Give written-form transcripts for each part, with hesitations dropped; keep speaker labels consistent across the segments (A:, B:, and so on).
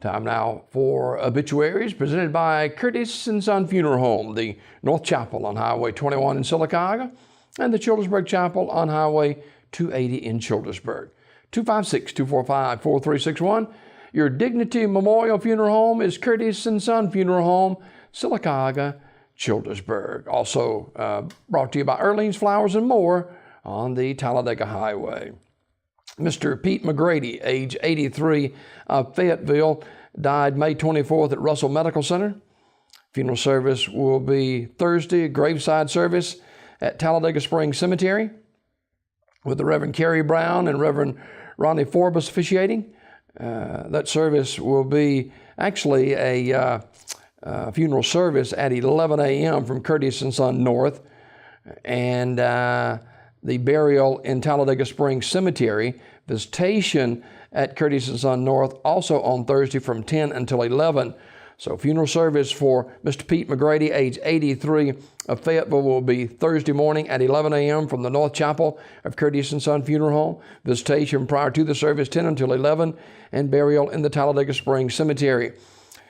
A: Time now for obituaries presented by Curtis & Son Funeral Home, the North Chapel on Highway 21 in Sylacauga, and the Childersburg Chapel on Highway 280 in Childersburg. 256-245-4361. Your Dignity Memorial Funeral Home is Curtis & Son Funeral Home, Sylacauga, Childersburg. Also brought to you by Earlene's Flowers and More on the Talladega Highway. Mr. Pete McGrady, age 83, of Fayetteville, died May 24th at Russell Medical Center. Funeral service will be Thursday, graveside service at Talladega Springs Cemetery, with the Reverend Kerry Brown and Reverend Ronnie Forbes officiating. That service will be actually a funeral service at 11 a.m. from Curtis & Son North, and the burial in Talladega Springs Cemetery. Visitation at Curtis & Son North also on Thursday from 10 until 11. So funeral service for Mr. Pete McGrady, age 83, of Fayetteville, will be Thursday morning at 11 a.m. from the North Chapel of Curtis & Son Funeral Home. Visitation prior to the service 10 until 11, and burial in the Talladega Springs Cemetery.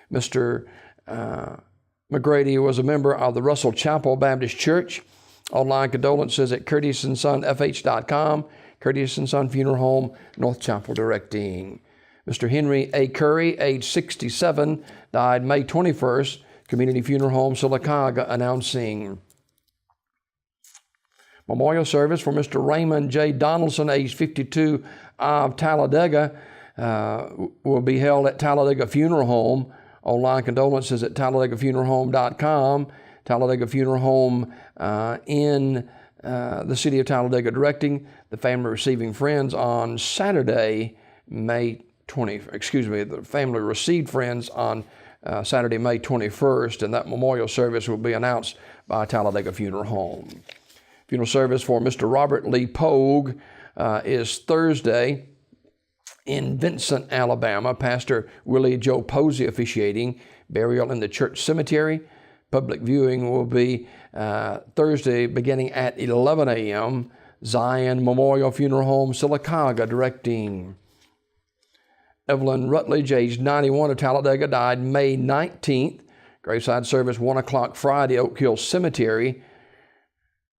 A: Mr. McGrady was a member of the Russell Chapel Baptist Church. Online condolences at curtisondsonfh.com. Curtis & Son Funeral Home, North Chapel directing. Mr. Henry A. Curry, age 67, died May 21st. Community Funeral Home, Sylacauga, announcing. Memorial service for Mr. Raymond J. Donaldson, age 52, of Talladega, will be held at Talladega Funeral Home. Online condolences at TalladegaFuneralHome.com. Talladega Funeral Home in the city of Talladega directing. The family receiving friends on Saturday, the family received friends on Saturday, May 21st, and that memorial service will be announced by Talladega Funeral Home. Funeral service for Mr. Robert Lee Pogue is Thursday in Vincent, Alabama. Pastor Willie Joe Posey officiating. Burial in the church cemetery. Public viewing will be Thursday beginning at 11 a.m. Zion Memorial Funeral Home, Sylacauga, directing. Evelyn Rutledge, age 91, of Talladega, died May 19th. Graveside service 1 o'clock Friday, Oak Hill Cemetery.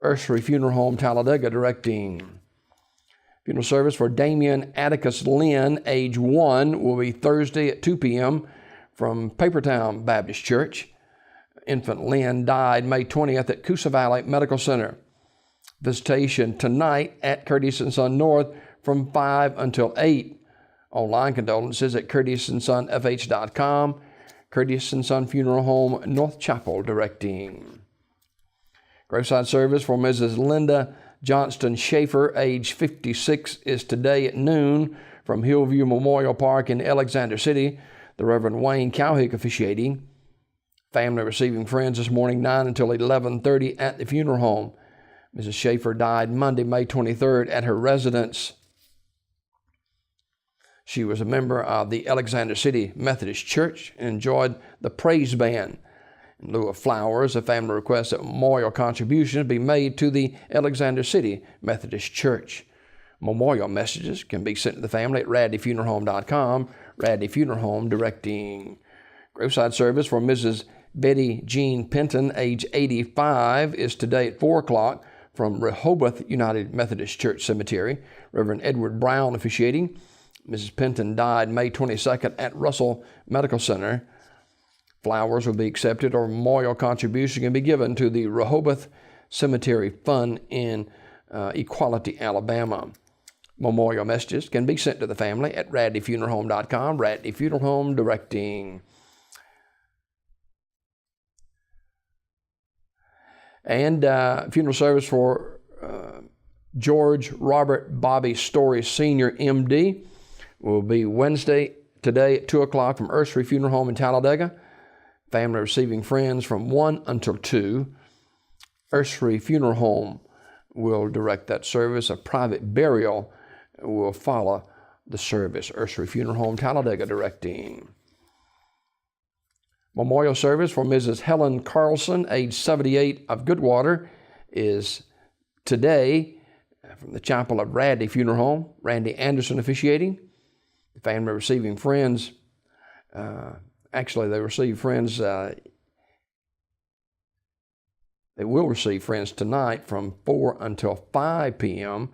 A: Ursery Funeral Home, Talladega, directing. Funeral service for Damian Atticus Lynn, age 1, will be Thursday at 2 p.m. from Papertown Baptist Church. Infant Lynn died May 20th at Coosa Valley Medical Center. Visitation tonight at Curtis & Son North from 5 until 8. Online condolences at curtisondsonfh.com. Curtis & Son Funeral Home, North Chapel, directing. Graveside service for Mrs. Linda Johnston Schaefer, age 56, is today at noon from Hillview Memorial Park in Alexander City. The Reverend Wayne Cowhick officiating. Family receiving friends this morning, 9 until 11:30 at the funeral home. Mrs. Schaefer died Monday, May 23rd at her residence. She was a member of the Alexander City Methodist Church and enjoyed the praise band. In lieu of flowers, the family requests that memorial contributions be made to the Alexander City Methodist Church. Memorial messages can be sent to the family at radleyfuneralhome.com. Radley Funeral Home directing. Graveside service for Mrs. Betty Jean Penton, age 85, is today at 4 o'clock from Rehoboth United Methodist Church Cemetery. Reverend Edward Brown officiating. Mrs. Penton died May 22nd at Russell Medical Center. Flowers will be accepted or memorial contribution can be given to the Rehoboth Cemetery Fund in Equality, Alabama. Memorial messages can be sent to the family at radleyfuneralhome.com. Radley Funeral Home directing. And funeral service for George Robert Bobby Story Sr., MD, will be Wednesday today at 2 o'clock from Ursery Funeral Home in Talladega. Family receiving friends from 1 until 2. Ursery Funeral Home will direct that service. A private burial will follow the service. Ursery Funeral Home, Talladega, directing. Memorial service for Mrs. Helen Carlson, age 78, of Goodwater, is today from the chapel of Radley Funeral Home. Randy Anderson officiating. The family receiving friends Actually, they receive friends. They will receive friends tonight from 4 until 5 p.m.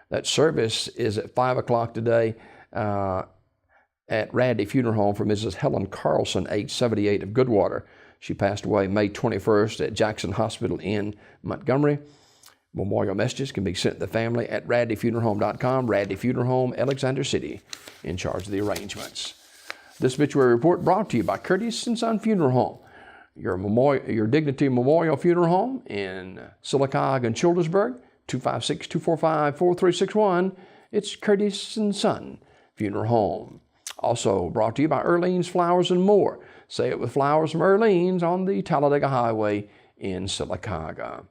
A: That service is at 5 o'clock today at Radley Funeral Home for Mrs. Helen Carlson, age 78, of Goodwater. She passed away May 21st at Jackson Hospital in Montgomery. Memorial messages can be sent to the family at radleyfuneralhome.com. Radley Funeral Home, Alexander City, in charge of the arrangements. This obituary report brought to you by Curtis & Son Funeral Home, your Dignity Memorial Funeral Home in Sylacauga and Childersburg, 256-245-4361. It's Curtis & Son Funeral Home. Also brought to you by Earlene's Flowers and More. Say it with flowers from Earlene's on the Talladega Highway in Sylacauga.